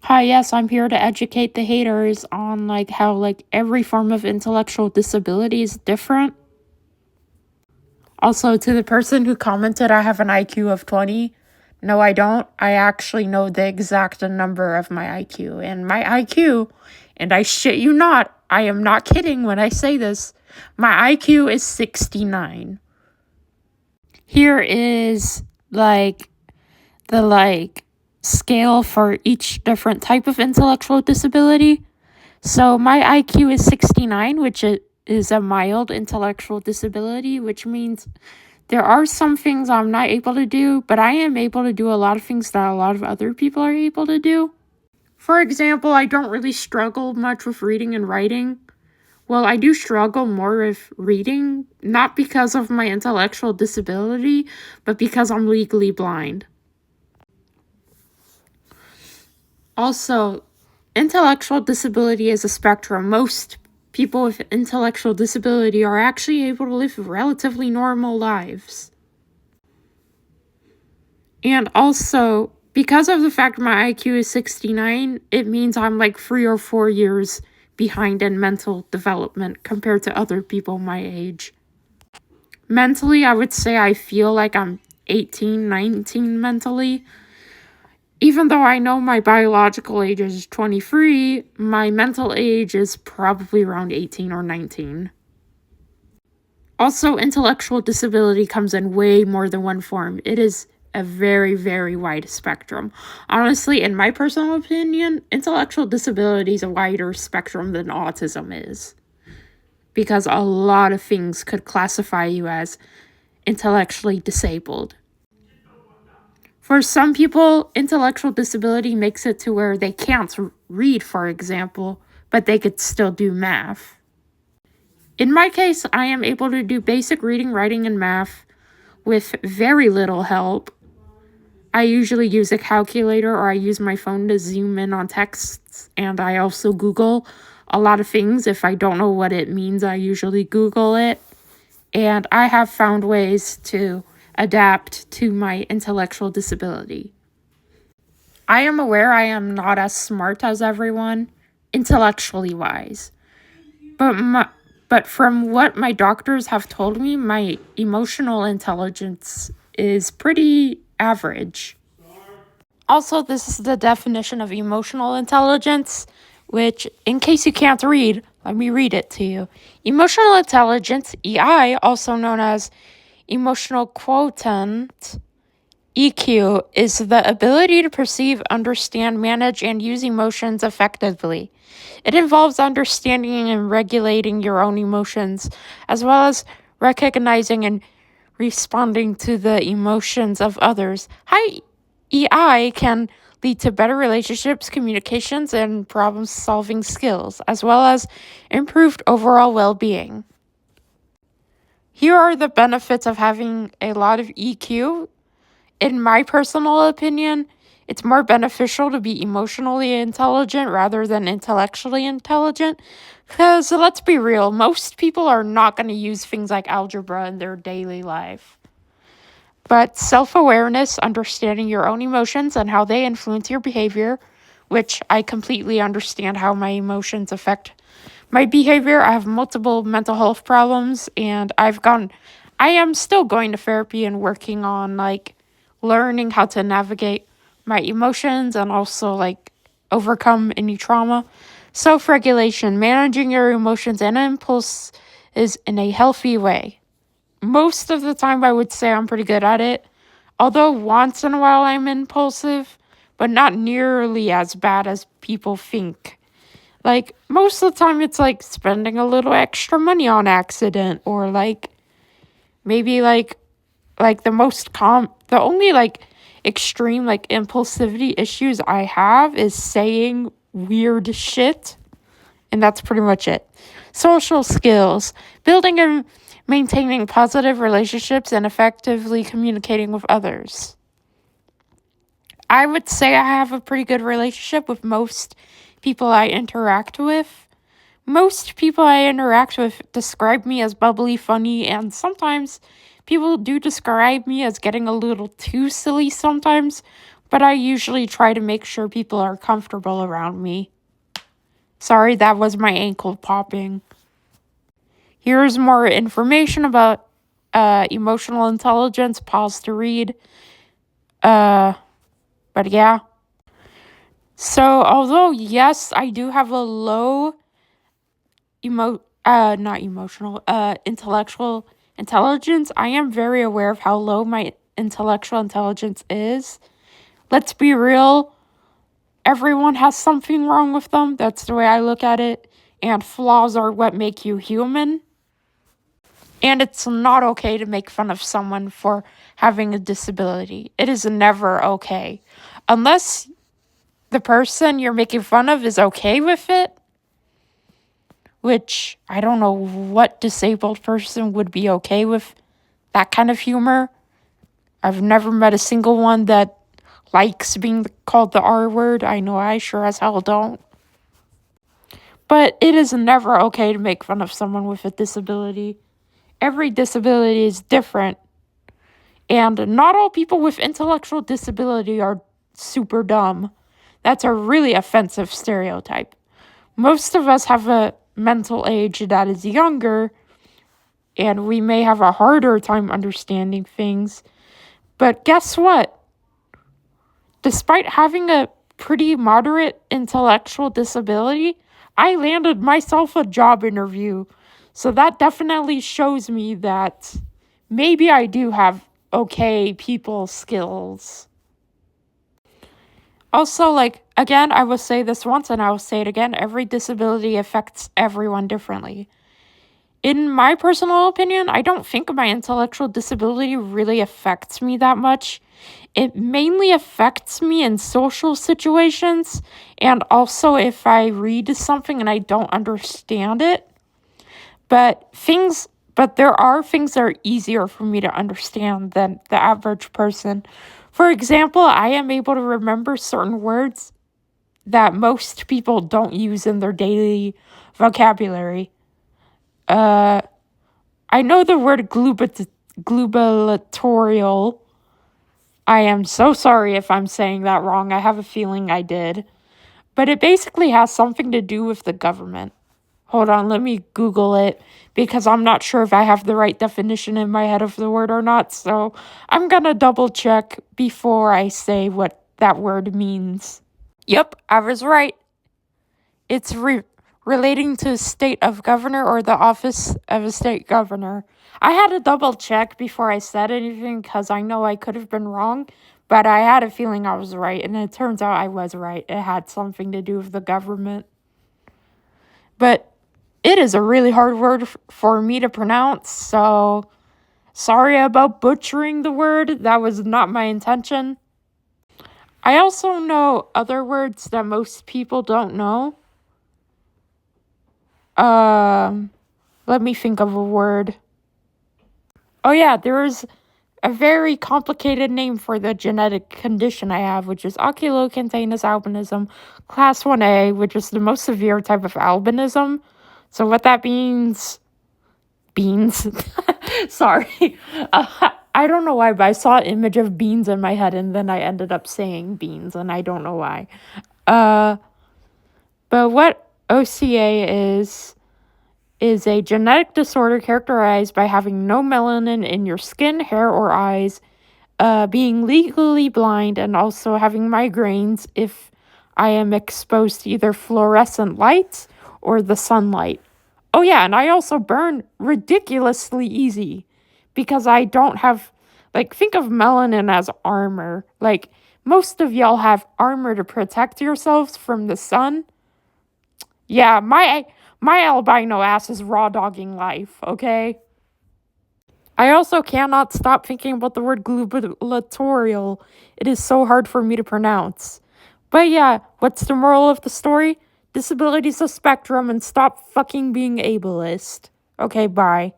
Hi, yes, I'm here to educate the haters on how every form of intellectual disability is different. Also, to the person who commented I have an IQ of 20, no, I don't. I actually know the exact number of my IQ. And my IQ, and I shit you not, I am not kidding when I say this, my IQ is 69. Here is the scale for each different type of intellectual disability. So my IQ is 69, which is a mild intellectual disability, which means there are some things I'm not able to do, but I am able to do a lot of things that a lot of other people are able to do. For example, I don't really struggle much with reading and writing. Well, I do struggle more with reading, not because of my intellectual disability, but because I'm legally blind. Also, intellectual disability is a spectrum. Most people with intellectual disability are actually able to live relatively normal lives. And also, because of the fact my IQ is 69, it means I'm 3 or 4 years behind in mental development compared to other people my age. Mentally, I would say I feel like I'm 18, 19 mentally. Even though I know my biological age is 23, my mental age is probably around 18 or 19. Also, intellectual disability comes in way more than one form. It is a very, very wide spectrum. Honestly, in my personal opinion, intellectual disability is a wider spectrum than autism is. Because a lot of things could classify you as intellectually disabled. For some people, intellectual disability makes it to where they can't read, for example, but they could still do math. In my case, I am able to do basic reading, writing, and math with very little help. I usually use a calculator or I use my phone to zoom in on texts, and I also Google a lot of things. If I don't know what it means, I usually Google it. And I have found ways to adapt to my intellectual disability. I am aware I am not as smart as everyone, intellectually wise. But from what my doctors have told me, my emotional intelligence is pretty average. Also, this is the definition of emotional intelligence, which, in case you can't read, let me read it to you. Emotional intelligence, EI, also known as emotional quotient, EQ, is the ability to perceive, understand, manage, and use emotions effectively. It involves understanding and regulating your own emotions, as well as recognizing and responding to the emotions of others. High EI can lead to better relationships, communications, and problem-solving skills, as well as improved overall well-being. Here are the benefits of having a lot of EQ. In my personal opinion, it's more beneficial to be emotionally intelligent rather than intellectually intelligent. Because let's be real, most people are not going to use things like algebra in their daily life. But self-awareness, understanding your own emotions and how they influence your behavior, which I completely understand how my emotions affect my behavior. I have multiple mental health problems, and I am still going to therapy and working on learning how to navigate my emotions and also overcome any trauma. Self-regulation, managing your emotions and impulse is in a healthy way. Most of the time I would say I'm pretty good at it, although once in a while I'm impulsive, but not nearly as bad as people think. Most of the time it's spending a little extra money on accident, or maybe the only extreme impulsivity issues I have is saying weird shit, and that's pretty much it. Social skills, building and maintaining positive relationships and effectively communicating with others. I would say I have a pretty good relationship with most people I interact with. Most people I interact with describe me as bubbly, funny, and sometimes people do describe me as getting a little too silly sometimes, but I usually try to make sure people are comfortable around me. Sorry, that was my ankle popping. Here's more information about emotional intelligence. Pause to read. But yeah. So, although, yes, I do have a low intellectual intelligence, I am very aware of how low my intellectual intelligence is. Let's be real. Everyone has something wrong with them. That's the way I look at it. And flaws are what make you human. And it's not okay to make fun of someone for having a disability. It is never okay. Unless the person you're making fun of is okay with it, which I don't know what disabled person would be okay with that kind of humor. I've never met a single one that likes being called the R word. I know I sure as hell don't. But it is never okay to make fun of someone with a disability. Every disability is different. And not all people with intellectual disability are super dumb. That's a really offensive stereotype. Most of us have a mental age that is younger, and we may have a harder time understanding things. But guess what? Despite having a pretty moderate intellectual disability, I landed myself a job interview. So that definitely shows me that maybe I do have okay people skills. Also, again, I will say this once and I will say it again, every disability affects everyone differently. In my personal opinion, I don't think my intellectual disability really affects me that much. It mainly affects me in social situations, and also if I read something and I don't understand it. But there are things that are easier for me to understand than the average person. For example, I am able to remember certain words that most people don't use in their daily vocabulary. I know the word globulatorial. I am so sorry if I'm saying that wrong. I have a feeling I did. But it basically has something to do with the government. Hold on, let me Google it because I'm not sure if I have the right definition in my head of the word or not. So I'm going to double check before I say what that word means. Yep, I was right. It's relating to state of governor or the office of a state governor. I had to double check before I said anything because I know I could have been wrong, but I had a feeling I was right, and it turns out I was right. It had something to do with the government. But it is a really hard word for me to pronounce, so sorry about butchering the word. That was not my intention. I also know other words that most people don't know. Let me think of a word. Oh yeah, there is a very complicated name for the genetic condition I have, which is oculocutaneous albinism, class 1A, which is the most severe type of albinism. So what that means... Beans. Sorry. I don't know why, but I saw an image of beans in my head, and then I ended up saying beans, and I don't know why. But what OCA is a genetic disorder characterized by having no melanin in your skin, hair, or eyes, being legally blind, and also having migraines if I am exposed to either fluorescent lights or the sunlight. Oh yeah, and I also burn ridiculously easy because I don't have, think of melanin as armor. Most of y'all have armor to protect yourselves from the sun. Yeah, my albino ass is raw dogging life, okay? I also cannot stop thinking about the word globulatorial. It is so hard for me to pronounce. But yeah, what's the moral of the story? Disability's a spectrum and stop fucking being ableist. Okay, bye.